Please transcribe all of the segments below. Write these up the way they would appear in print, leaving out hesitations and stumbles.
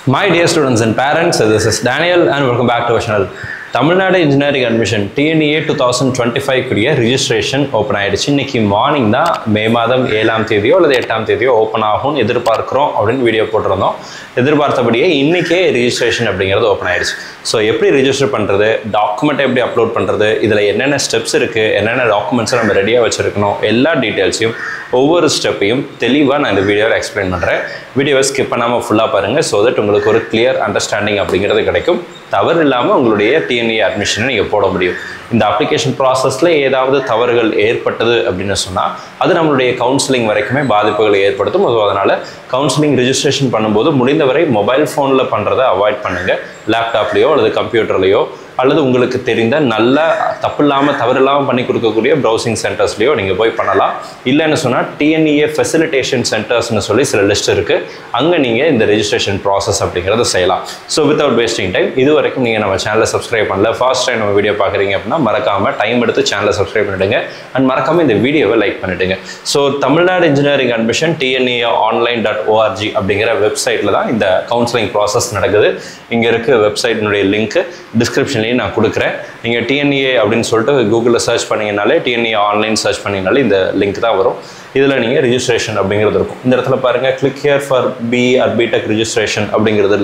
My dear students and parents, this is Daniel and welcome back to our channel. Tamil Nadu Engineering Admission TNEA 2025 குரிய registration open ஆயிடுச்சு. இன்னைக்கு morning தான் மே மாதம் 7ஆம் தேதியோ அல்லது 8ஆம் தேதியோ ஓப்பன் ஆகும் எதிர்பார்க்கிறோம் அப்படின்னு வீடியோ போட்டிருந்தோம். எதிர்பார்த்தபடியே இன்னைக்கே ரிஜிஸ்ட்ரேஷன் அப்படிங்கிறது ஓப்பன் ஆயிடுச்சு. ஸோ எப்படி ரிஜிஸ்டர் பண்ணுறது, டாக்குமெண்ட் எப்படி அப்லோட் பண்ணுறது, இதில் என்னென்ன ஸ்டெப்ஸ் இருக்குது, என்னென்ன டாக்குமெண்ட்ஸை நம்ம ரெடியாக வச்சுருக்கணும், எல்லா டீட்டெயில்ஸையும் ஒவ்வொரு ஸ்டெப்பையும் தெளிவாக நான் இந்த வீடியோவில் எக்ஸ்பிளைன் பண்ணுறேன். வீடியோவை ஸ்கிப் பண்ணாமல் ஃபுல்லாக பாருங்கள். ஸோ தட் உங்களுக்கு ஒரு கிளியர் அண்டர்ஸ்டாண்டிங் அப்படிங்கிறது கிடைக்கும். தவறு இல்லாமல் உங்களுடைய டிஎன்இ அட்மிஷனை நீங்கள் போட முடியும். இந்த அப்ளிகேஷன் ப்ராசஸில் ஏதாவது தவறுகள் ஏற்பட்டது அப்படின்னு சொன்னால் அது நம்மளுடைய கவுன்சிலிங் வரைக்குமே பாதிப்புகளை ஏற்படுத்தும். ஸோ அதனால் கவுன்சிலிங் ரிஜிஸ்ட்ரேஷன் பண்ணும்போது முடிந்தவரை மொபைல் ஃபோனில் பண்ணுறதை அவாய்ட் பண்ணுங்கள். லேப்டாப்லேயோ அல்லது கம்ப்யூட்டர்லேயோ அல்லது உங்களுக்கு தெரிந்த நல்ல தப்பு இல்லாமல் தவறு இல்லாமல் பண்ணி கொடுக்கக்கூடிய ப்ரௌசிங் சென்டர்ஸ்லையோ நீங்கள் போய் பண்ணலாம். இல்லைன்னு சொன்னால் டிஎன்இஏ ஃபெசிலிட்டேஷன் சென்டர்ஸ்னு சொல்லி சில லிஸ்ட் இருக்குது. அங்கே நீங்கள் இந்த ரெஜிஸ்ட்ரேஷன் ப்ராசஸ் அப்படிங்கிறத செய்யலாம். ஸோ வித்தவுட் வேஸ்டிங் டைம், இது வரைக்கும் நீங்கள் நம்ம சேனலை சப்ஸ்கிரைப் பண்ணல, ஃபர்ஸ்ட் டைம் நம்ம வீடியோ பார்க்குறீங்க அப்படின்னா மறக்காமல் டைம் எடுத்து சேனலை சப்ஸ்கிரைப் பண்ணிவிடுங்க அண்ட் மறக்காமல் இந்த வீடியோவை லைக் பண்ணிவிடுங்க. So Tamil Nadu engineering admission TNEA.online.org அப்படிங்கிற வெப்சைட்டில் தான் இந்த கவுன்சிலிங் ப்ராசஸ் நடக்குது. இங்கே இருக்க வெப்சைட்டினுடைய லிங்க் டிஸ்கிரிப்ஷன்லேயும் நான் கொடுக்குறேன். நீங்கள் டிஎன்இஏ அப்படின்னு சொல்லிட்டு கூகுளில் சர்ச் பண்ணிங்கனாலே TNEA ஆன்லைன் சர்ச் பண்ணிங்கனாலே இந்த லிங்க் தான் வரும். இதில் நீங்கள் ரிஜிஸ்ட்ரேஷன் அப்படிங்கிறது இருக்கும். இந்த இடத்துல பாருங்கள், click here for BE or BTech registration அப்படிங்கிறது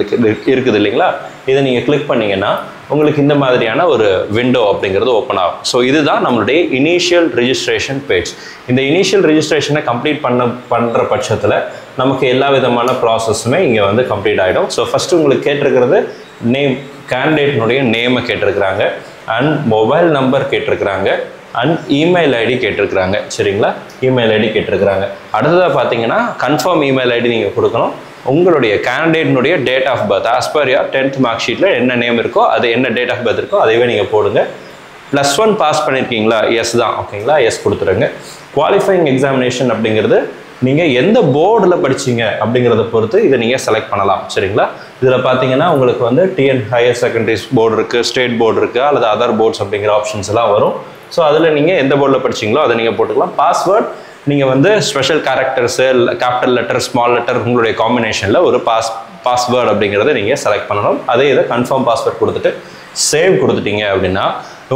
இருக்குது இல்லைங்களா? இதை நீங்கள் கிளிக் பண்ணிங்கன்னா உங்களுக்கு இந்த மாதிரியான ஒரு விண்டோ அப்படிங்கிறது ஓப்பன் ஆகும். ஸோ இதுதான் நம்மளுடைய இனிஷியல் ரிஜிஸ்ட்ரேஷன் பேஜ். இந்த இனிஷியல் ரிஜிஸ்ட்ரேஷனை கம்ப்ளீட் பண்ணுற பட்சத்தில் நமக்கு எல்லா விதமான ப்ராசஸுமே இங்கே வந்து கம்ப்ளீட் ஆகிடும். ஸோ ஃபஸ்ட்டு உங்களுக்கு கேட்டிருக்கிறது நேம், கேண்டிடேட்னுடைய நேமை கேட்டிருக்கிறாங்க அண்ட் மொபைல் நம்பர் கேட்டிருக்கிறாங்க அண்ட் இமெயில் ஐடி கேட்டிருக்கிறாங்க. சரிங்களா? இமெயில் ஐடி கேட்டிருக்கிறாங்க. அடுத்ததாக பார்த்தீங்கன்னா கன்ஃபார்ம் இமெயில் ஐடி நீங்கள் கொடுக்கணும். உங்களுடைய கேண்டிடேட்னுடைய date of birth as per your 10th mark ஷீட்டில் என்ன நேம் இருக்கோ அது என்ன டேட் ஆஃப் பர்த் இருக்கோ அதைவே நீங்கள் போடுங்க. +1 பாஸ் பண்ணியிருக்கீங்களா? எஸ் தான். ஓகேங்களா? எஸ் கொடுத்துருங்க. குவாலிஃபைங் எக்ஸாமினேஷன் அப்படிங்கிறது நீங்கள் எந்த போர்டில் படிச்சிங்க அப்படிங்கிறத பொறுத்து இதை நீங்கள் செலக்ட் பண்ணலாம். சரிங்களா? இதில் பார்த்தீங்கன்னா உங்களுக்கு வந்து TN ஹையர் செகண்டரிஸ் போர்டு இருக்குது, ஸ்டேட் போர்டு இருக்குது, அல்லது அதர் போர்ட்ஸ் அப்படிங்கிற ஆப்ஷன்ஸ் எல்லாம் வரும். ஸோ அதில் நீங்கள் எந்த போர்டில் படிச்சிங்களோ அதை நீங்கள் போட்டுக்கலாம். பாஸ்வேர்ட் நீங்கள் வந்து special characters, capital letter, small letter, உங்களுடைய காம்பினேஷனில் ஒரு பாஸ்வேர்டு அப்படிங்கிறத நீங்கள் செலக்ட் பண்ணணும். அதே இதை கன்ஃபார்ம் பாஸ்வேர்ட் கொடுத்துட்டு சேவ் கொடுத்துட்டீங்க அப்படின்னா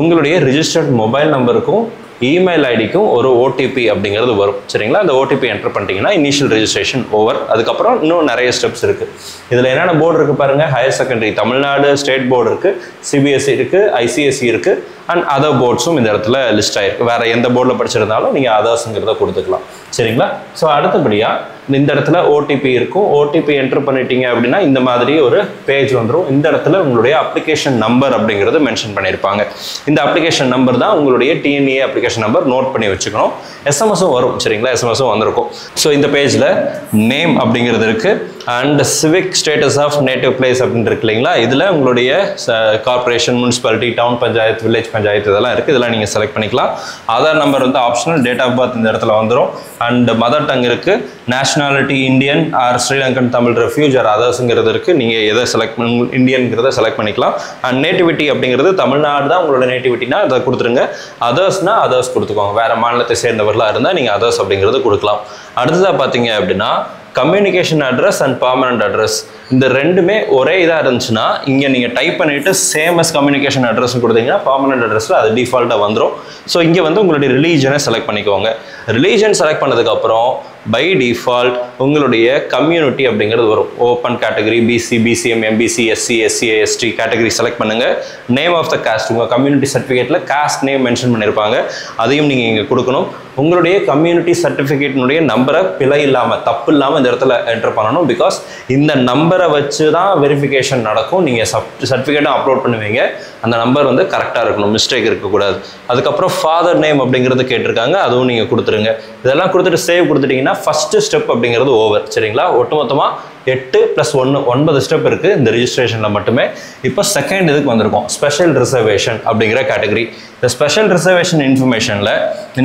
உங்களுடைய ரிஜிஸ்டர்ட் மொபைல் நம்பருக்கும் இமெயில் ஐடிக்கும் ஒரு OTP அப்படிங்கிறது வரும். சரிங்களா? அந்த OTP என்டர் பண்ணிட்டீங்கன்னா இனிஷியல் ரெஜிஸ்ட்ரேஷன் ஓவர். அதுக்கப்புறம் இன்னும் நிறைய ஸ்டெப்ஸ் இருக்குது. இதில் என்னென்ன போர்டு இருக்குது பாருங்கள். Higher secondary Tamil Nadu state board இருக்குது, CBSE இருக்குது, ICSE இருக்குது அண்ட் அதர் போர்ட்ஸும் இந்த இடத்துல லிஸ்ட் ஆகிருக்கு. வேறு எந்த போர்டில் படிச்சிருந்தாலும் நீங்கள் அதர்ஸுங்கிறத கொடுத்துக்கலாம். சரிங்களா? ஸோ அடுத்தபடியாக இந்த இடத்துல OTP இருக்கும். OTP என்டர் பண்ணிட்டீங்க அப்படின்னா இந்த மாதிரி ஒரு பேஜ் வந்துடும். இந்த இடத்துல உங்களுடைய அப்ளிகேஷன் நம்பர் அப்படிங்கிறது மென்ஷன் பண்ணியிருப்பாங்க. இந்த அப்ளிகேஷன் நம்பர் தான் உங்களுடைய TNEA அப்ளிகேஷன் நம்பர். நோட் பண்ணி வச்சுக்கணும். SMS-உம் வரும். சரிங்களா? SMS-உம் வந்திருக்கும். ஸோ இந்த பேஜில் நேம் அப்படிங்கிறது இருக்குது and civic status of native place அப்படின்னு இருக்கு இல்லைங்களா? இதில் உங்களுடைய corporation, municipality, town panchayat, village panchayat இதெல்லாம் இருக்குது. இதெல்லாம் நீங்கள் செலக்ட் பண்ணிக்கலாம். ஆதார் நம்பர் வந்து ஆப்ஷனல். டேட் ஆஃப் பர்த் இந்த இடத்துல வந்துடும். அண்ட் மதர் டங் இருக்குது. Nationality Indian or Sri Lankan Tamil refuge or அதர்ஸுங்கிறது இருக்குது. நீங்கள் எதை செலக்ட் இந்தியன்கிறத செலக்ட் பண்ணிக்கலாம். அண்ட் நேட்டிவிட்டி அப்படிங்கிறது தமிழ்நாடு தான் உங்களோட நேட்டிவிட்டினா அதை கொடுத்துருங்க. அதர்ஸ்னால் அதர்ஸ் கொடுத்துக்கோங்க. வேறு மாநிலத்தை சேர்ந்தவர்களாக இருந்தால் நீங்கள் அதர்ஸ் அப்படிங்கிறது கொடுக்கலாம். அடுத்ததாக பார்த்தீங்க அப்படின்னா communication address and permanent address இந்த ரெண்டுமே ஒரே இதாக இருந்துச்சுன்னா இங்கே நீங்கள் டைப் பண்ணிவிட்டு சேம் அஸ் கம்யூனிகேஷன் அட்ரஸ் கொடுத்தீங்கன்னா பர்மனன்ட் அட்ரஸில் அது டிஃபால்ட்டாக வந்துடும். ஸோ இங்கே வந்து உங்களுடைய ரிலீஜனை செலக்ட் பண்ணிக்கோங்க. ரிலீஜன் செலக்ட் பண்ணதுக்கப்புறம் பை டிஃபால்ட் உங்களுடைய கம்யூனிட்டி அப்படிங்கிறது வரும். Open category, BC, BCM, MBC, SC, SCA, ST category select பண்ணுங்கள். நேம் ஆஃப் த காஸ்ட் உங்கள் கம்யூனிட்டி சர்டிஃபிகேட்டில் காஸ்ட் நேம் மென்ஷன் பண்ணியிருப்பாங்க. அதையும் நீங்கள் இங்கே கொடுக்கணும். உங்களுடைய கம்யூனிட்டி சர்டிஃபிகேட்டினுடைய நம்பரை பிழை இல்லாமல், தப்பு இல்லாமல் இந்த இடத்துல என்டர் பண்ணணும். பிகாஸ் இந்த நம்பரை வச்சு தான் வெரிஃபிகேஷன் நடக்கும். நீங்கள் சர்டிஃபிகேட்டும் அப்லோட் பண்ணுவீங்க. அந்த நம்பர் வந்து கரெக்டாக இருக்கணும், மிஸ்டேக் இருக்கக்கூடாது. அதுக்கப்புறம் ஃபாதர் நேம் அப்படிங்கிறது கேட்டிருக்காங்க. அதுவும் நீங்கள் கொடுத்துருங்க. இதெல்லாம் கொடுத்துட்டு சேவ் கொடுத்துட்டிங்கன்னா ஃபஸ்ட்டு ஸ்டெப் அப்படிங்கிறது ஓவர். சரிங்களா? ஒட்டுமொத்தமாக 8 + 1 9 ஸ்டெப் இருக்குது இந்த ரிஜிஸ்ட்ரேஷனில் மட்டுமே. இப்போ செகண்ட் இதுக்கு வந்திருக்கோம், ஸ்பெஷல் ரிசர்வேஷன் அப்படிங்கிற கேட்டகரி. இந்த ஸ்பெஷல் ரிசர்வேஷன் இன்ஃபர்மேஷனில்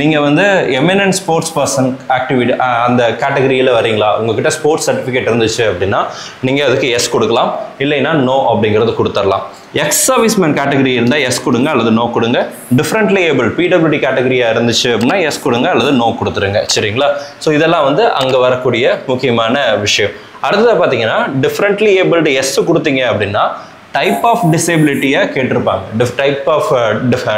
நீங்கள் வந்து எமினன்ட் ஸ்போர்ட்ஸ் பர்சன் ஆக்டிவிட்டி அந்த கேட்டகரியில் வரீங்களா? உங்ககிட்ட ஸ்போர்ட்ஸ் சர்டிஃபிகேட் இருந்துச்சு அப்படின்னா நீங்கள் அதுக்கு எஸ் கொடுக்கலாம். இல்லைன்னா நோ அப்படிங்கிறது கொடுத்துடலாம். எக்ஸ் சர்வீஸ்மேன் கேட்டகரி இருந்தால் எஸ் கொடுங்க அல்லது நோ கொடுங்க. டிஃப்ரெண்ட்லி ஏபிள் PWD கேட்டகரியாக இருந்துச்சு அப்படின்னா எஸ் கொடுங்க அல்லது நோ கொடுத்துருங்க. சரிங்களா? ஸோ இதெல்லாம் வந்து அங்கே வரக்கூடிய முக்கியமான விஷயம். அடுத்ததாக பார்த்தீங்கன்னா டிஃப்ரெண்ட்லி ஏபிள்டு எஸ் கொடுத்தீங்க அப்படின்னா டைப் ஆஃப் டிசேபிலிட்டியை கேட்டிருப்பாங்க. டைப் ஆஃப்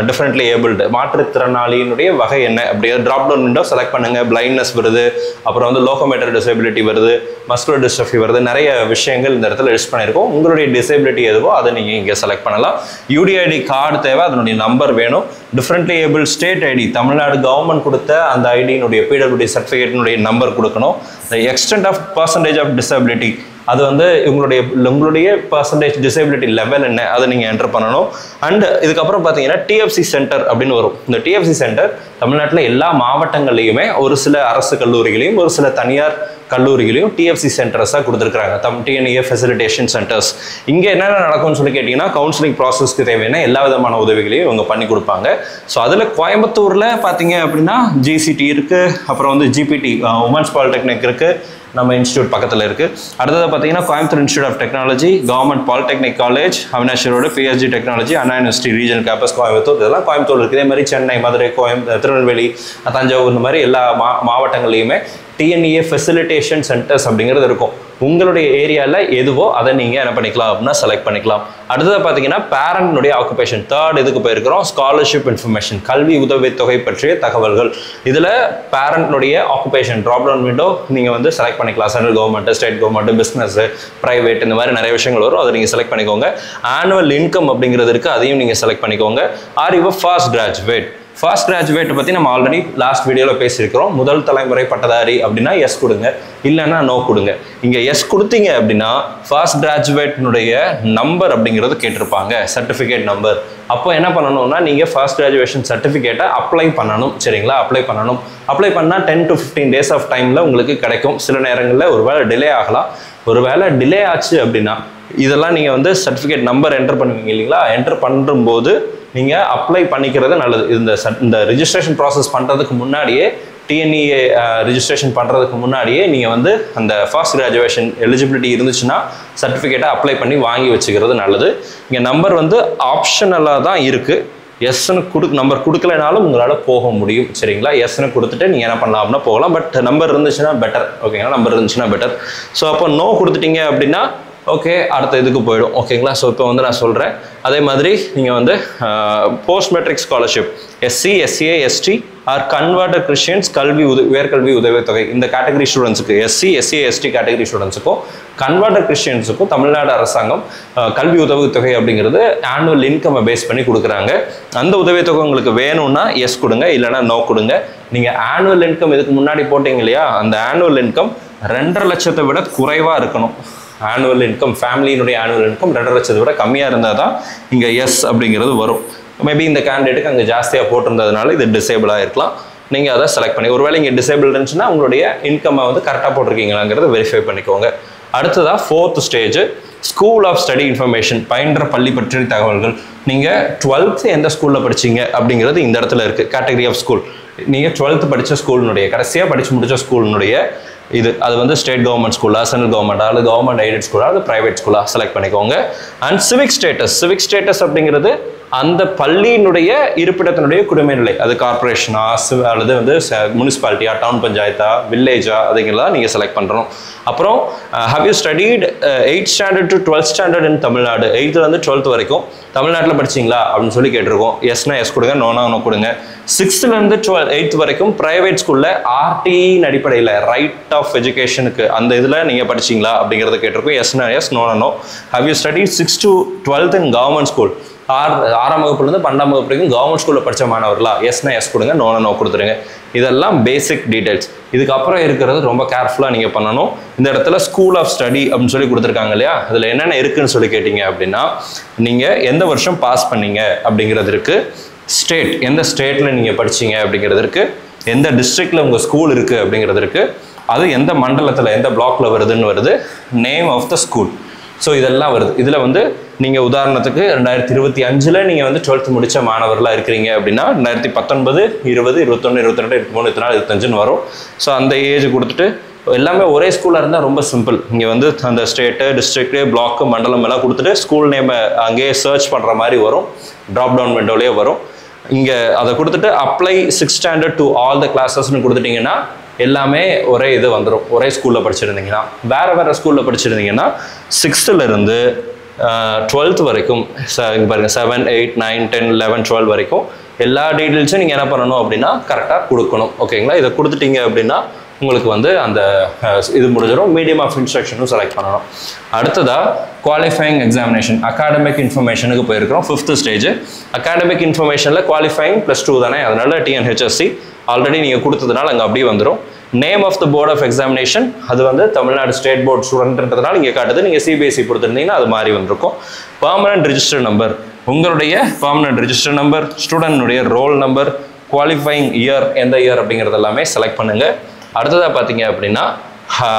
டிஃப்ரெண்ட்லி ஏபிள்டு மாற்றுத்திறனாளியினுடைய வகை என்ன அப்படிங்கிற ட்ராப் டவுன் விண்டோ செலக்ட் பண்ணுங்கள். பிளைண்ட்னஸ் வருது, அப்புறம் வந்து லோகோமோட்டர் டிசேபிலிட்டி வருது, மஸ்குலர் டிஸ்ட்ரஃபி வருது, நிறைய விஷயங்கள் இந்த இடத்துல லிஸ்ட் பண்ணியிருக்கோம். உங்களுடைய டிசேபிலிட்டி எதுவோ அதை நீங்கள் இங்கே செலக்ட் பண்ணலாம். யூடிஐடி கார்டு தேவை, அதனுடைய நம்பர் வேணும். Differently able state ID, Tamil Nadu government கொடுத்த அந்த ஐடியினுடைய பிடபிள்யூடி சர்டிஃபிகேட்டினுடைய நம்பர் கொடுக்கணும். Extent of percentage of disability, அது வந்து உங்களுடைய பர்சன்டேஜ் டிசேபிலிட்டி லெவல் என்ன அதை நீங்கள் என்டர் பண்ணணும். அண்ட் இதுக்கப்புறம் பார்த்தீங்கன்னா டிஎஃப்சி சென்டர் அப்படின்னு வரும். இந்த டிஎஃப்சி சென்டர் தமிழ்நாட்டில் எல்லா மாவட்டங்கள்லையுமே ஒரு சில அரசு கல்லூரிகளையும் ஒரு சில தனியார் கல்லூரிகளையும் டிஎஃப்சி சென்டர்ஸாக கொடுத்துருக்காங்க. DNA facilitation centres. இங்கே என்னென்ன நடக்கும்னு சொல்லி கேட்டிங்கன்னா கவுன்சிலிங் ப்ராசஸ்க்கு தேவையான எல்லா விதமான உதவிகளையும் இவங்க பண்ணி கொடுப்பாங்க. ஸோ அதில் கோயம்புத்தூரில் பார்த்தீங்க அப்படின்னா ஜிசிடி இருக்குது, அப்புறம் வந்து ஜிபிடி உமன்ஸ் பாலிடெக்னிக் இருக்குது, நம்ம இன்ஸ்டியூட் பக்கத்தில் இருக்குது. அடுத்தது பார்த்தீங்கன்னா Coimbatore institute of technology, government polytechnic college, Avinashi road, PSG technology, Anna university region campus Coimbatore, இதெல்லாம் கோயம்புத்தூர் இருக்குது. இதே மாதிரி சென்னை, மதுரை, திருநெல்வேலி, தஞ்சாவூர், இந்த மாதிரி எல்லா மாவட்டங்கள்லையுமே டிஎன்ஏ ஃபெசிலிட்டேஷன் சென்டர்ஸ் அப்படிங்கிறது இருக்கும். உங்களுடைய ஏரியாவில் எதுவோ அதை நீங்கள் என்ன பண்ணிக்கலாம் அப்படின்னா செலக்ட் பண்ணிக்கலாம். அடுத்தது பார்த்தீங்கன்னா பேரண்ட்னுடைய ஆக்குபேஷன், தேர்ட் இதுக்கு போயிருக்கிறோம். ஸ்காலர்ஷிப் இன்ஃபர்மேஷன், கல்வி உதவித்தொகை பற்றிய தகவல்கள். இதில் பேரண்ட்னுடைய ஆக்குபேஷன் ட்ராப் டவுன் விண்டோ நீங்கள் வந்து செலக்ட் பண்ணிக்கலாம். Central government, state government, business, private, இந்த மாதிரி நிறைய விஷயங்கள் வரும். அதை நீங்கள் செலக்ட் பண்ணிக்கோங்க. ஆனுவல் இன்கம் அப்படிங்கிறது இருக்குது, அதையும் நீங்கள் செலக்ட் பண்ணிக்கோங்க. Are you fast graduate. Fast graduate பற்றி நம்ம ஆல்ரெடி லாஸ்ட் வீடியோவில் பேசியிருக்கிறோம். முதல் தலைமுறை பட்டதாரி அப்படின்னா எஸ் கொடுங்க, இல்லைன்னா நோ கொடுங்க. இங்கே எஸ் கொடுத்தீங்க அப்படின்னா ஃபாஸ்ட் கிராஜுவேட்னுடைய நம்பர் அப்படிங்கிறது கேட்டிருப்பாங்க, சர்டிஃபிகேட் நம்பர். அப்போ என்ன பண்ணணும்னா நீங்கள் ஃபாஸ்ட் கிராஜுவேஷன் சர்டிஃபிகேட்டை அப்ளை பண்ணணும். சரிங்களா? அப்ளை பண்ணணும். அப்ளை பண்ணால் 10 to 15 days ஆஃப் டைமில் உங்களுக்கு கிடைக்கும். சில நேரங்களில் ஒரு வேளை டிலே ஆகலாம். ஒரு வேளை டிலே ஆச்சு அப்படின்னா இதெல்லாம் நீங்கள் வந்து சர்டிஃபிகேட் நம்பர் என்டர் பண்ணுவீங்க இல்லைங்களா? என்டர் பண்ணும்போது நீங்கள் அப்ளை பண்ணிக்கிறது நல்லது. இந்த ரிஜிஸ்ட்ரேஷன் ப்ராசஸ் பண்ணுறதுக்கு முன்னாடியே, டிஎன்ஏ ரிஜிஸ்ட்ரேஷன் பண்ணுறதுக்கு முன்னாடியே நீங்கள் வந்து அந்த ஃபாஸ்ட் கிராஜுவேஷன் எலிஜிபிலிட்டி இருந்துச்சுன்னா சர்டிஃபிகேட்டை அப்ளை பண்ணி வாங்கி வச்சுக்கிறது நல்லது. இங்கே நம்பர் வந்து ஆப்ஷனலாக தான் இருக்குது. எஸ்ன்னு நம்பர் கொடுக்கலனாலும் உங்களால் போக முடியும். சரிங்களா? எஸ்ன்னு கொடுத்துட்டு நீங்கள் என்ன பண்ணலாம் அப்படின்னா போகலாம். பட் நம்பர் இருந்துச்சுன்னா பெட்டர். ஓகேங்களா? நம்பர் இருந்துச்சுன்னா பெட்டர். ஸோ அப்போ நோ கொடுத்துட்டீங்க அப்படின்னா ஓகே, அடுத்த இதுக்கு போயிடும். ஓகேங்களா? ஸோ இப்போ வந்து நான் சொல்கிறேன். அதே மாதிரி நீங்கள் வந்து post matric scholarship, SC, SCA, ST or converted Christians உயர்கல்வி உதவித்தொகை, இந்த கேட்டகரி ஸ்டூடெண்ட்ஸுக்கு, எஸ்சி, எஸ்சிஏ, எஸ்டி கேட்டகரி ஸ்டூடெண்ட்ஸுக்கும் கன்வெர்டட் கிறிஸ்டியன்ஸுக்கும் தமிழ்நாடு அரசாங்கம் கல்வி உதவித்தொகை அப்படிங்கிறது ஆனுவல் இன்கம்மை பேஸ் பண்ணி கொடுக்குறாங்க. அந்த உதவித்தொகை உங்களுக்கு வேணும்னா எஸ் கொடுங்க, இல்லைனா நோ கொடுங்க. நீங்கள் ஆனுவல் இன்கம் இதுக்கு முன்னாடி போட்டிங்க இல்லையா, அந்த ஆனுவல் இன்கம் 2.5 லட்சத்தை விட குறைவாக இருக்கணும். ஆனுவல் இன்கம், ஃபேமிலியினுடைய ஆனுவல் இன்கம் 2.5 லட்சத்தை விட கம்மியாக இருந்தால் தான் இங்கே எஸ் அப்படிங்கிறது வரும். மேபி இந்த கேண்டிடேட்டுக்கு அங்கே ஜாஸ்தியாக போட்டிருந்ததுனால இது டிசேபிளாக இருக்கலாம். நீங்கள் அதை செலக்ட் பண்ணி, ஒருவேளை இங்கே டிசேபிள் இருந்துச்சுன்னா உங்களுடைய இன்கம்மை வந்து கரெக்டாக போட்டிருக்கீங்களாங்கிறத வெரிஃபை பண்ணிக்கோங்க. அடுத்ததாக 4th stage, school of study information, பயின்ற பள்ளி பற்றிய தகவல்கள். நீங்கள் 12th எந்த ஸ்கூலில் படிச்சிங்க அப்படிங்கிறது இந்த இடத்துல இருக்குது. கேட்டகரி ஆஃப் ஸ்கூல், நீங்கள் 12th படித்த ஸ்கூலினுடைய, கடைசியாக படித்து முடித்த ஸ்கூலினுடைய இது, அது வந்து ஸ்டேட் கவர்மெண்ட் ஸ்கூலா, சென்ட்ரல் கவர்மெண்டா, அல்லது கவர்மெண்ட் எய்டட் ஸ்கூலா, அது பிரைவேட் ஸ்கூலா செலக்ட் பண்ணிக்கோங்க. And civic status. Civic status அப்படிங்கிறது அந்த பள்ளியினுடைய இருப்பிடத்தினுடைய குடிமை நிலை, அது கார்பரேஷனா அல்லது வந்து முனிசிபாலிட்டியா, டவுன் பஞ்சாயத்தா, வில்லேஜா, அதுங்கெல்லாம் நீங்கள் செலக்ட் பண்ணுறோம். அப்புறம் have you studied 8th standard to 12th standard in Tamil Nadu, 8th 12th வரைக்கும் தமிழ்நாட்டில் படிச்சிங்களா அப்படின்னு சொல்லி கேட்டிருக்கோம். எஸ்னா எஸ் கொடுங்க, நோனா நோ கொடுங்க. 6th 8th வரைக்கும் ப்ரைவேட் ஸ்கூலில் RTஇன் அடிப்படையில், ரைட் ஆஃப் எஜுகேஷனுக்கு, அந்த இதில் நீங்கள் படிச்சிங்களா அப்படிங்கிறத கேட்டிருக்கோம். எஸ்னா எஸ், நோனா no. How you studied 6th to 12th in government school, 6ஆம் வகுப்புலேருந்து 12ஆம் வகுப்பு வரைக்கும் கவர்மெண்ட் ஸ்கூலில் படித்த மாணவர்களா, எஸ்னா எஸ் கொடுங்க, நோனா நோ கொடுத்துருங்க. இதெல்லாம் பேசிக் டீடைல்ஸ். இதுக்கப்புறம் இருக்கிறது ரொம்ப கேர்ஃபுல்லாக நீங்கள் பண்ணணும். இந்த இடத்துல ஸ்கூல் ஆஃப் ஸ்டடி அப்படின்னு சொல்லி கொடுத்துருக்காங்க இல்லையா, அதில் என்னென்ன இருக்குதுன்னு சொல்லி கேட்டிங்க அப்படின்னா, நீங்கள் எந்த வருஷம் பாஸ் பண்ணீங்க அப்படிங்கிறது இருக்குது, ஸ்டேட், எந்த ஸ்டேட்டில் நீங்கள் படிச்சீங்க அப்படிங்கிறது இருக்குது, எந்த டிஸ்ட்ரிக்டில் உங்கள் ஸ்கூல் இருக்குது அப்படிங்கிறது இருக்குது, அது எந்த மண்டலத்தில் எந்த பிளாக்ல வருதுன்னு வருது, name of the school. So இதெல்லாம் வருது. இதில் வந்து நீங்கள் உதாரணத்துக்கு 2025 நீங்கள் வந்து 12th முடித்த மாணவர்களாக இருக்கிறீங்க அப்படின்னா 2019, 20, 21, 22, 23, 24, 25 வரும். ஸோ அந்த ஏஜ் கொடுத்துட்டு எல்லாமே ஒரே ஸ்கூலாக இருந்தால் ரொம்ப சிம்பிள். இங்கே வந்து அந்த ஸ்டேட்டு, டிஸ்ட்ரிக்ட்டு, பிளாக்கு, மண்டலம் எல்லாம் கொடுத்துட்டு ஸ்கூல் நேமை அங்கேயே சர்ச் பண்ணுற மாதிரி வரும், ட்ராப் டவுன் விண்டோலேயே வரும். இங்கே அதை கொடுத்துட்டு apply 6th standard to all the classes கொடுத்துட்டிங்கன்னா எல்லாமே ஒரே இது வந்துடும். ஒரே ஸ்கூலில் படிச்சிருந்தீங்கன்னா. வேறு ஸ்கூலில் படிச்சிருந்தீங்கன்னா 6th to 12th வரைக்கும் இங்கே பாருங்கள் 7, 8, 9, 10, 11, 12 வரைக்கும் எல்லா டீட்டெயில்ஸும் நீங்கள் என்ன பண்ணணும் அப்படின்னா கரெக்டாக கொடுக்கணும். ஓகேங்களா? இதை கொடுத்துட்டீங்க அப்படின்னா உங்களுக்கு வந்து அந்த இது முடிஞ்சிடும். மீடியம் ஆஃப் இன்ஸ்ட்ரக்ஷனும் செலக்ட் பண்ணணும். அடுத்ததாக குவாலிஃபைங் எக்ஸாமினேஷன் அகாடமிக் இன்ஃபர்மேஷனுக்கு போயிருக்கிறோம். 5th stage. அகாடமிக் இன்ஃபர்மேஷனில் குவாலிஃபைங் +2 தானே, அதனால TNHSC ஆல்ரெடி நீங்கள் கொடுத்ததுனால அங்கே அப்படியே வந்துடும். Name of the board of examination அது வந்து தமிழ்நாடு ஸ்டேட் போர்ட் ஸ்டூடெண்ட்ன்றதுனால இங்கே காட்டுது. நீங்கள் CBSE கொடுத்துருந்தீங்கன்னா அது மாதிரி வந்திருக்கும். பர்மனன்ட் ரிஜிஸ்டர் நம்பர், உங்களுடைய பர்மனன்ட் ரிஜிஸ்டர் நம்பர், ஸ்டூடெண்ட்னுடைய ரோல் நம்பர், குவாலிஃபைங் இயர் எந்த இயர் அப்படிங்கிறது எல்லாமே செலக்ட் பண்ணுங்கள். அடுத்ததாக பார்த்தீங்க அப்படின்னா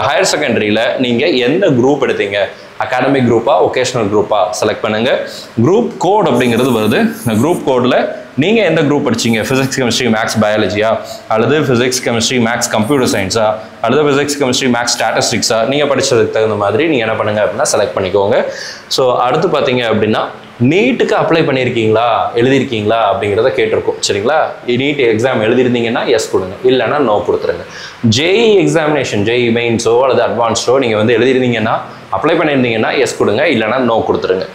ஹையர் செகண்டரியில் நீங்கள் எந்த குரூப் எடுத்தீங்க, அகாடமிக் குரூப்பா ஒகேஷனல் குரூப்பா செலக்ட் பண்ணுங்கள். குரூப் கோட் அப்படிங்கிறது வருது. இந்த குரூப் கோடில் நீங்கள் எந்த குரூப் படிச்சீங்க, ஃபிசிக்ஸ் கெமிஸ்ட்ரி மேக்ஸ் பயாலஜியா, அல்லது ஃபிசிக்ஸ் கெமிஸ்ட்ரி மேக்ஸ் கம்ப்யூட்டர் சயின்ஸா, அல்லது ஃபிசிக்ஸ் கெமிஸ்ட்ரி மேக்ஸ் ஸ்டாட்டிஸ்டிக்ஸா, நீங்கள் படித்ததுக்கு தகுந்த மாதிரி நீங்கள் என்ன பண்ணுங்கள் அப்படின்னா செலக்ட் பண்ணிக்கோங்க. ஸோ அடுத்து பார்த்தீங்க அப்படின்னா நீட்டுக்கு அப்ளை பண்ணியிருக்கீங்களா, எழுதியிருக்கீங்களா அப்படிங்கிறத கேட்டிருக்கோம். சரிங்களா? நீட் எக்ஸாம் எழுதிருந்தீங்கன்னா எஸ் கொடுங்க, இல்லைன்னா நோ கொடுத்துருங்க. JEE எக்ஸாமினேஷன், JEE மெயின்ஸோ அல்லது அட்வான்ஸ்டோ நீங்கள் வந்து எழுதிருந்தீங்கன்னா அப்ளை பண்ணியிருந்தீங்கன்னா எஸ் கொடுங்க, இல்லைன்னா நோ கொடுத்துருங்க.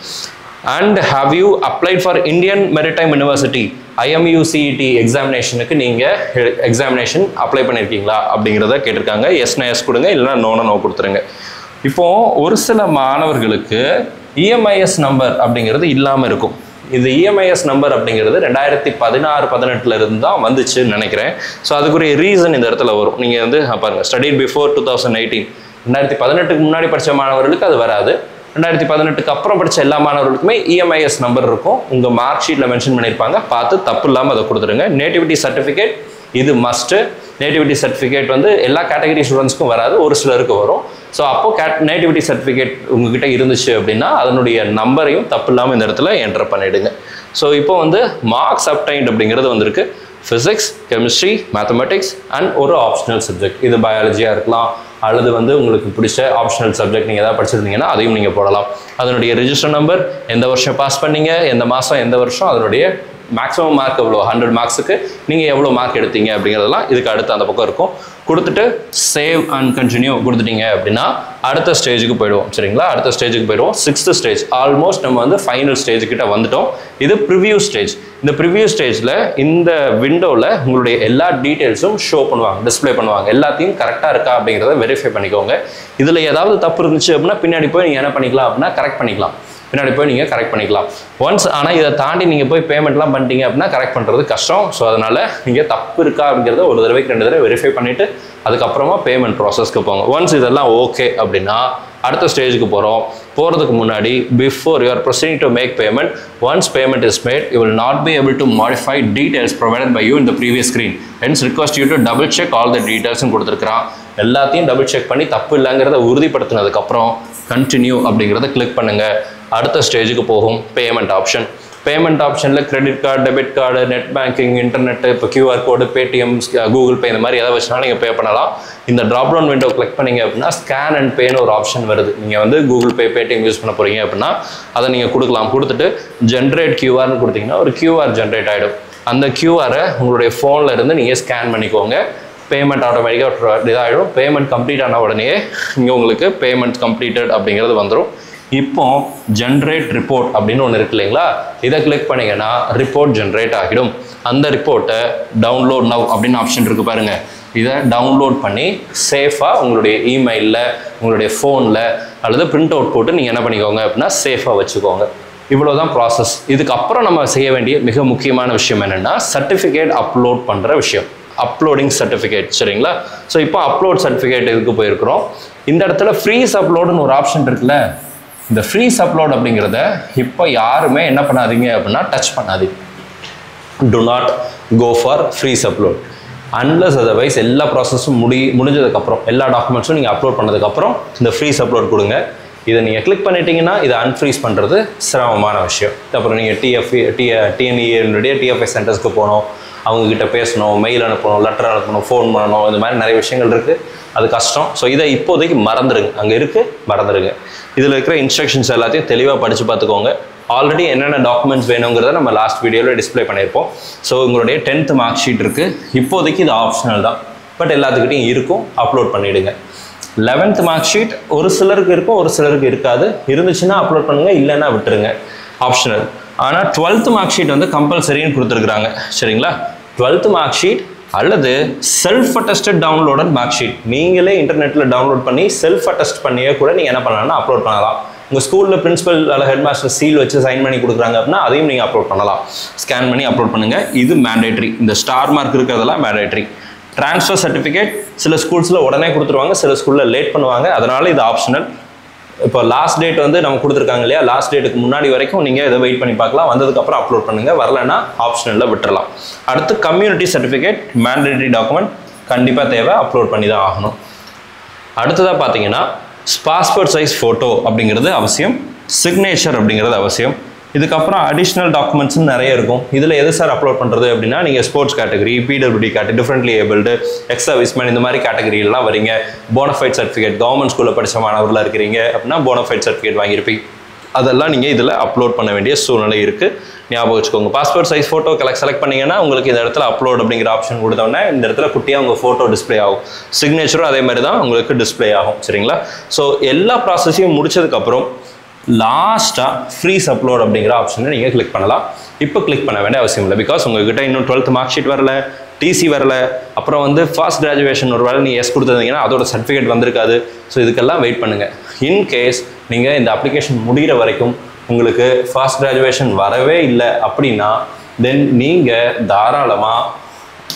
And have you applied for Indian maritime university IMU-CET எக்ஸாமினேஷனுக்கு நீங்கள் எக்ஸாமினேஷன் அப்ளை பண்ணியிருக்கீங்களா அப்படிங்கிறத கேட்டிருக்காங்க. எஸ்னா எஸ் கொடுங்க, இல்லைன்னா நோனா நோ கொடுத்துருங்க. இப்போது ஒரு சில மாணவர்களுக்கு EMIS நம்பர் அப்படிங்கிறது இல்லாமல் இருக்கும். இது EMIS நம்பர் அப்படிங்கிறது 2016-18 இருந்து தான் வந்துச்சுன்னு நினைக்கிறேன். ஸோ அதுக்குரிய ரீசன் இந்த இடத்துல வரும். நீங்கள் வந்து பாருங்கள், ஸ்டடிட் பிஃபோர் 2018, 2018க்கு முன்னாடி படித்த மாணவர்களுக்கு அது வராது. 2018க்கு அப்புறம் படித்த எல்லா மாணவர்களுக்குமே EMIS நம்பர் இருக்கும். உங்கள் மார்க் ஷீட்டில் மென்ஷன் பண்ணியிருப்பாங்க, பார்த்து தப்பு இல்லாமல் அதை கொடுத்துருங்க. நேட்டிவிட்டி சர்டிஃபிகேட் இது மஸ்ட்டு. நேட்டிவிட்டி சர்டிஃபிகேட் வந்து எல்லா கேட்டகரி ஸ்டூடெண்ட்ஸ்க்கும் வராது, ஒரு சிலருக்கு வரும். ஸோ அப்போது நேட்டிவிட்டி சர்டிஃபிகேட் உங்ககிட்ட இருந்துச்சு அப்படின்னா அதனுடைய நம்பரையும் தப்பு இல்லாமல் இந்த இடத்துல என்டர் பண்ணிவிடுங்க. ஸோ இப்போ வந்து மார்க்ஸ் அப்டைன்ட் அப்படிங்கிறது வந்திருக்கு. ஃபிசிக்ஸ், கெமிஸ்ட்ரி, மேத்தமெட்டிக்ஸ் அண்ட் ஒரு ஆப்ஷனல் சப்ஜெக்ட். இது பயாலஜியாக இருக்கலாம், அல்லது வந்து உங்களுக்கு பிடிச்ச ஆப்ஷனல் சப்ஜெக்ட் நீங்கள் எதாவது படிச்சிருந்தீங்கன்னா அதையும் நீங்கள் போடலாம். அதனுடைய ரிஜிஸ்டர் நம்பர், எந்த வருஷம் பாஸ் பண்ணீங்க, எந்த மாதம், எந்த வருஷம், அதனுடைய மேக்ஸிமம் மார்க் எவ்வளோ, 100 மார்க்ஸுக்கு நீங்கள் எவ்வளோ மார்க் எடுத்தீங்க அப்படிங்கிறதெல்லாம் இதுக்கு அடுத்து அந்த பக்கம் இருக்கும். கொடுத்துட்டு சேவ் அண்ட் கண்டினியூ கொடுத்துட்டீங்க அப்படின்னா அடுத்த ஸ்டேஜுக்கு போயிடுவோம். சரிங்களா? அடுத்த ஸ்டேஜுக்கு போயிடுவோம். 6th stage. ஆல்மோஸ்ட் நம்ம வந்து ஃபைனல் ஸ்டேஜுக்கிட்ட வந்துட்டோம். இது ப்ரிவியூ ஸ்டேஜ். இந்த ப்ரிவியூ ஸ்டேஜில் இந்த விண்டோவில் உங்களுடைய எல்லா டீட்டெயில்ஸும் ஷோ பண்ணுவாங்க, டிஸ்பிளே பண்ணுவாங்க. எல்லாத்தையும் கரெக்டாக இருக்கா அப்படிங்கிறத வெரிஃபை பண்ணிக்கோங்க. இதில் ஏதாவது தப்பு இருந்துச்சு அப்படின்னா பின்னாடி போய் நீங்கள் என்ன பண்ணிக்கலாம் அப்படின்னா கரெக்ட் பண்ணிக்கலாம். பின்னாடி போய் நீங்கள் கரெக்ட் பண்ணிக்கலாம் ஒன்ஸ். ஆனால் இதை தாண்டி நீங்கள் போய் பேமெண்ட்லாம் பண்ணிட்டீங்க அப்படின்னா கரெக்ட் பண்ணுறது கஷ்டம். ஸோ அதனால் நீங்கள் தப்பு இருக்கா அப்படிங்கிறத ஒரு தடவைக்கு 2 தடவை வெரிஃபை பண்ணிவிட்டு அதுக்கப்புறமா பேமெண்ட் ப்ராசஸ்க்கு போங்க. ஒன்ஸ் இதெல்லாம் ஓகே அப்படின்னா அடுத்த ஸ்டேஜுக்கு போகிறோம். போகிறதுக்கு முன்னாடி before you are proceeding to make payment, once payment is made you will not be able to modify details provided by you in the previous screen. Hence request you to double check all the டீடைல்ஸ்னு கொடுத்துருக்கான். எல்லாத்தையும் double check பண்ணி தப்பு இல்லைங்கிறத உறுதிப்படுத்தினதுக்கப்புறம் continue அப்படிங்கிறத click பண்ணுங்கள். அடுத்த ஸ்டேஜுக்கு போகும் பேமெண்ட் ஆப்ஷன். பேமெண்ட் ஆப்ஷனில் credit card, debit card, net banking, internet, இப்போ QR கோடு, பேடிஎம், கூகுள் பே இந்த மாதிரி எதாவது வச்சுனாலும் நீங்கள் பே பண்ணலாம். இந்த ட்ராப் டவுன் விண்டோ கிளிக் பண்ணிங்க அப்படின்னா ஸ்கேன் அண்ட் பேன்னு ஒரு ஆப்ஷன் வருது. நீங்கள் வந்து கூகுள் பே, பேடிஎம் யூஸ் பண்ண போகிறீங்க அப்படின்னா அதை நீங்கள் கொடுக்கலாம். கொடுத்துட்டு ஜென்ரேட் QRன்னு கொடுத்தீங்கன்னா ஒரு QR ஜென்ரேட் ஆகிடும். அந்த QRை உங்களுடைய ஃபோனில் இருந்து நீங்கள் ஸ்கேன் பண்ணிக்கோங்க. பேமெண்ட் ஆட்டோமேட்டிக்காக இதாகிடும். பேமெண்ட் கம்ப்ளீட் ஆன உடனே இங்கே உங்களுக்கு பேமெண்ட் கம்ப்ளீட்டட் அப்படிங்கிறது வந்துடும். இப்போ ஜென்ரேட் ரிப்போர்ட் அப்படின்னு ஒன்று இருக்கு இல்லைங்களா, இதை கிளிக் பண்ணிங்கன்னா ரிப்போர்ட் ஜென்ரேட் ஆகிடும். அந்த ரிப்போர்ட்டை டவுன்லோட் நவ் அப்படின்னு ஆப்ஷன் இருக்குது பாருங்கள். இதை டவுன்லோட் பண்ணி சேஃபாக உங்களுடைய இமெயிலில், உங்களுடைய ஃபோனில் அல்லது பிரிண்ட் அவுட் போட்டு நீங்கள் என்ன பண்ணிக்கோங்க அப்படின்னா சேஃபாக வச்சுக்கோங்க. இவ்வளோதான் ப்ராசஸ். இதுக்கப்புறம் நம்ம செய்ய வேண்டிய மிக முக்கியமான விஷயம் என்னென்னா சர்டிஃபிகேட் அப்லோட் பண்ணுற விஷயம். Uploading certificate. சரிங்களா? ஸோ இப்போ அப்லோட் சர்டிஃபிகேட் இதுக்கு போயிருக்கிறோம். இந்த இடத்துல ஃப்ரீஸ் அப்லோடுன்னு ஒரு ஆப்ஷன் இருக்குல்ல, இந்த ஃப்ரீஸ் அப்லோட் அப்படிங்கிறத இப்போ யாருமே என்ன பண்ணாதீங்க அப்படின்னா டச் பண்ணாதீங்க. Do not go for freeze upload unless otherwise எல்லா ப்ராசஸும் முடிஞ்சதுக்கப்புறம் எல்லா டாக்குமெண்ட்ஸும் நீங்கள் அப்லோட் பண்ணதுக்கப்புறம் இந்த ஃப்ரீஸ் அப்லோட் கொடுங்க. இதை நீங்கள் கிளிக் பண்ணிட்டீங்கன்னா இதை அன்ஃப்ரீஸ் பண்ணுறது சிரமமான விஷயம். அப்புறம் நீங்கள் TNEA TFI சென்டர்ஸ்க்கு போகணும், அவங்கக்கிட்ட பேசணும், மெயில் அனுப்பணும், லெட்டர் அனுப்பணும், ஃபோன் பண்ணணும், இந்த மாதிரி நிறைய விஷயங்கள் இருக்குது. அது கஷ்டம். ஸோ இதை இப்போதைக்கு மறந்துடுங்க. அங்கே இருக்குது, மறந்துடுங்க. இதில் இருக்கிற இன்ஸ்ட்ரக்ஷன்ஸ் எல்லாத்தையும் தெளிவாக படித்து பார்த்துக்கோங்க. ஆல்ரெடி என்னென்ன டாக்குமெண்ட்ஸ் வேணுங்கிறத நம்ம லாஸ்ட் வீடியோவில் டிஸ்பிளே பண்ணியிருப்போம். ஸோ உங்களுடைய 10th மார்க் ஷீட் இருக்குது. இப்போதைக்கு இது ஆப்ஷனல் தான். பட் எல்லாத்துக்கிட்டையும் இருக்கும், அப்லோட் பண்ணிவிடுங்க. 11th மார்க் ஷீட் ஒரு சிலருக்கு இருக்கும், ஒரு சிலருக்கு இருக்காது. இருந்துச்சுன்னா அப்லோட் பண்ணுங்கள், இல்லைன்னா விட்டுருங்க, ஆப்ஷனல். ஆனால் 12th மார்க் ஷீட் வந்து கம்பல்சரின்னு கொடுத்துருக்குறாங்க. சரிங்களா? 12th மார்க் ஷீட் அல்லது self attested downloaded mark sheet நீங்களே இன்டர்நெட்டில் டவுன்லோட் பண்ணி செல்ஃப் அட்டஸ்ட் பண்ணியே கூட நீங்கள் என்ன பண்ணலாம்னா அப்லோட் பண்ணலாம். உங்கள் ஸ்கூலில் பிரின்சிபல் அல்ல ஹெட் மாஸ்டர் சீல் வச்சு சைன் பண்ணி கொடுக்குறாங்க அப்படின்னா அதையும் நீங்கள் அப்லோட் பண்ணலாம். ஸ்கேன் பண்ணி அப்லோட் பண்ணுங்கள். இது மேண்டேட்ரி. இந்த ஸ்டார் மார்க் இருக்கிறதெல்லாம் மேண்டேட்ரி. ட்ரான்ஸ்ஃபர் சர்டிஃபிகேட் சில ஸ்கூல்ஸில் உடனே கொடுத்துருவாங்க, சில ஸ்கூலில் லேட் பண்ணுவாங்க, அதனால் இது ஆப்ஷனல். இப்போ லாஸ்ட் டேட் வந்து நம்ம கொடுத்துருக்காங்க இல்லையா, லாஸ்ட் டேட்டுக்கு முன்னாடி வரைக்கும் நீங்கள் இதை வெயிட் பண்ணி பார்க்கலாம். வந்ததுக்கப்புறம் அப்லோட் பண்ணுங்கள், வரலைன்னா ஆப்ஷனலில் விட்டுறலாம். அடுத்து கம்யூனிட்டி சர்டிஃபிகேட் மேண்டேட்டரி டாக்குமெண்ட் கண்டிப்பாக தேவை, அப்லோட் பண்ணி தான் ஆகணும். அடுத்ததாக பார்த்தீங்கன்னா பாஸ்போர்ட் சைஸ் ஃபோட்டோ அப்படிங்கிறது அவசியம், சிக்னேச்சர் அப்படிங்கிறது அவசியம். இதுக்கப்புறம் அடிஷ்னல் டாக்குமெண்ட்ஸ் நிறைய இருக்கும். இதில் எது சார் அப்லோட் பண்ணுறது அப்படின்னா, நீங்கள் sports category, PWD category, differently abled, X serviceman இந்த மாதிரி கேட்டகரியெல்லாம் வரீங்க. போனஃபைட் சர்டிஃபிகேட், கவர்மெண்ட் ஸ்கூலில் படித்த மாணவர்களாக இருக்கிறீங்க அப்படின்னா போனஃபைட் சர்டிஃபிகேட் வாங்கியிருப்பீங்க. அதெல்லாம் நீங்கள் இதில் அப்லோட் பண்ண வேண்டிய சூழ்நிலை இருக்குது, ஞாபகம் வச்சுக்கோங்க. பாஸ்போர்ட் சைஸ் ஃபோட்டோ செலக்ட் பண்ணிங்கன்னா உங்களுக்கு இந்த இடத்துல அப்லோட் அப்படிங்கிற ஆப்ஷன் கொடுத்தோன்னே இந்த இடத்துல குட்டியாக உங்கள் ஃபோட்டோ டிஸ்பிளே ஆகும். சிக்னேச்சரும் அதே மாதிரி தான் உங்களுக்கு டிஸ்பிளே ஆகும். சரிங்களா? ஸோ எல்லா ப்ராசஸையும் முடிச்சதுக்கப்புறம் லாஸ்ட்டாக ஃப்ரீஸ் அப்லோட் அப்படிங்கிற ஆப்ஷனை நீங்கள் கிளிக் பண்ணலாம். இப்போ கிளிக் பண்ண வேண்டிய அவசியம் இல்லை, பிகாஸ் உங்கள்கிட்ட இன்னும் 12th மார்க் ஷீட் வரல, டிசி வரல, அப்புறம் வந்து ஃபர்ஸ்ட் கிராஜுவேஷன் ஒரு வேலை நீங்கள் கொடுத்துருந்தீங்கன்னா அதோட சர்டிஃபிகேட் வந்திருக்காது. ஸோ இதுக்கெல்லாம் வெயிட் பண்ணுங்கள். இன்கேஸ் நீங்கள் இந்த அப்ளிகேஷன் முடிகிற வரைக்கும் உங்களுக்கு ஃபர்ஸ்ட் கிராஜுவேஷன் வரவே இல்லை அப்படின்னா தென் நீங்கள் தாராளமாக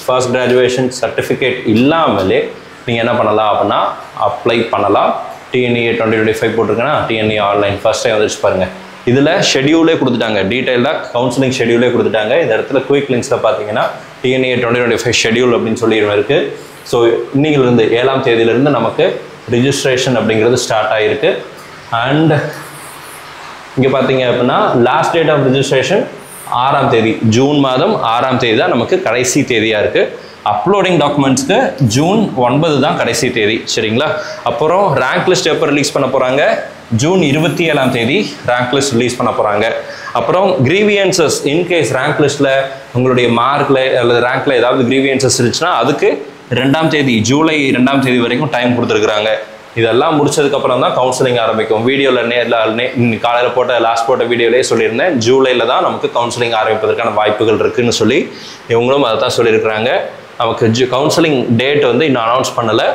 ஃபர்ஸ்ட் கிராஜுவேஷன் சர்டிஃபிகேட் இல்லாமலே நீங்கள் என்ன பண்ணலாம் அப்படின்னா அப்ளை பண்ணலாம். TNEA 2025 போட்டிருக்கேன்னா TNEA online first time வந்துச்சு பாருங்கள். இதில் ஷெடியூலே கொடுத்துட்டாங்க, டீட்டெயிலாக கவுன்சிலிங் ஷெடியூலே கொடுத்துட்டாங்க. இந்த இடத்துல குயிக் லிங்க்ஸில் பார்த்தீங்கன்னா TNEA 2025 ஷெடியூல் அப்படின்னு சொல்லி இருக்குது. ஸோ இன்னையிலிருந்து 7ஆம் தேதியிலிருந்து நமக்கு ரிஜிஸ்ட்ரேஷன் அப்படிங்கிறது ஸ்டார்ட் ஆகிருக்கு. அண்ட் இங்கே பார்த்தீங்க அப்படின்னா லாஸ்ட் டேட் ஆஃப் ரிஜிஸ்ட்ரேஷன் 6ஆம் தேதி, ஜூன் மாதம் 6ஆம் தேதி தான் நமக்கு கடைசி தேதியாக இருக்குது. அப்லோடிங் டாக்குமெண்ட்ஸ்க்கு ஜூன் 9 தான் கடைசி தேதி. சரிங்களா? அப்புறம் ரேங்க் லிஸ்ட் எப்போ ரிலீஸ் பண்ண போகிறாங்க? ஜூன் 27ஆம் தேதி ரேங்க் லிஸ்ட் ரிலீஸ் பண்ண போகிறாங்க. அப்புறம் கிரீவியன்சஸ் இன்கேஸ் ரேங்க் லிஸ்ட்டில் உங்களுடைய மார்க்கில் அல்லது ரேங்க்கில் ஏதாவது கிரீவியன்சஸ் இருந்துச்சுன்னா அதுக்கு 2ஆம் தேதி, ஜூலை 2ஆம் தேதி வரைக்கும் டைம் கொடுத்துருக்குறாங்க. இதெல்லாம் முடிச்சதுக்கப்புறம் தான் கவுன்சிலிங் ஆரம்பிக்கும். வீடியோவில் காலையில் லாஸ்ட் போட்ட வீடியோலேயே சொல்லியிருந்தேன், ஜூலையில் தான் நமக்கு கவுன்சிலிங் ஆரம்பிப்பதற்கான வாய்ப்புகள் இருக்குதுன்னு சொல்லி இவங்களும் அதை தான் சொல்லியிருக்கிறாங்க. நமக்கு கவுன்சிலிங் டேட் வந்து இன்னும் அனௌன்ஸ் பண்ணலை.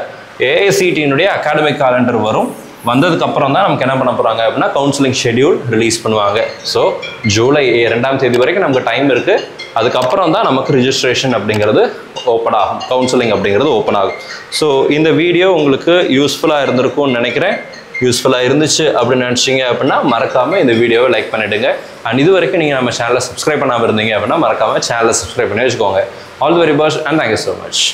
ஏஐசிடியினுடைய அகாடமிக் காலண்டர் வரும், வந்ததுக்கப்புறம் தான் நமக்கு என்ன பண்ண போகிறாங்க அப்படின்னா கவுன்சிலிங் ஷெடியூல் ரிலீஸ் பண்ணுவாங்க. ஸோ ஜூலை 2ஆம் தேதி வரைக்கும் நமக்கு டைம் இருக்குது. அதுக்கப்புறம் தான் நமக்கு ரிஜிஸ்ட்ரேஷன் அப்படிங்கிறது ஓப்பன் ஆகும், கவுன்சிலிங் அப்படிங்கிறது ஓப்பன் ஆகும். ஸோ இந்த வீடியோ உங்களுக்கு யூஸ்ஃபுல்லாக இருந்திருக்கும்னு நினைக்கிறேன். யூஸ்ஃபுல்லாக இருந்துச்சு அப்படின்னு நினச்சிங்க அப்படின்னா மறக்காமல் இந்த வீடியோவை லைக் பண்ணிவிடுங்க. அண்ட் இது வரைக்கும் நீங்கள் நம்ம சேனலை சப்ஸ்கிரைப் பண்ணாமல் இருந்தீங்க அப்படின்னா மறக்காமல் சேனலை சப்ஸ்கிரைப் பண்ணி வச்சுக்கோங்க. All the very best and thank you so much.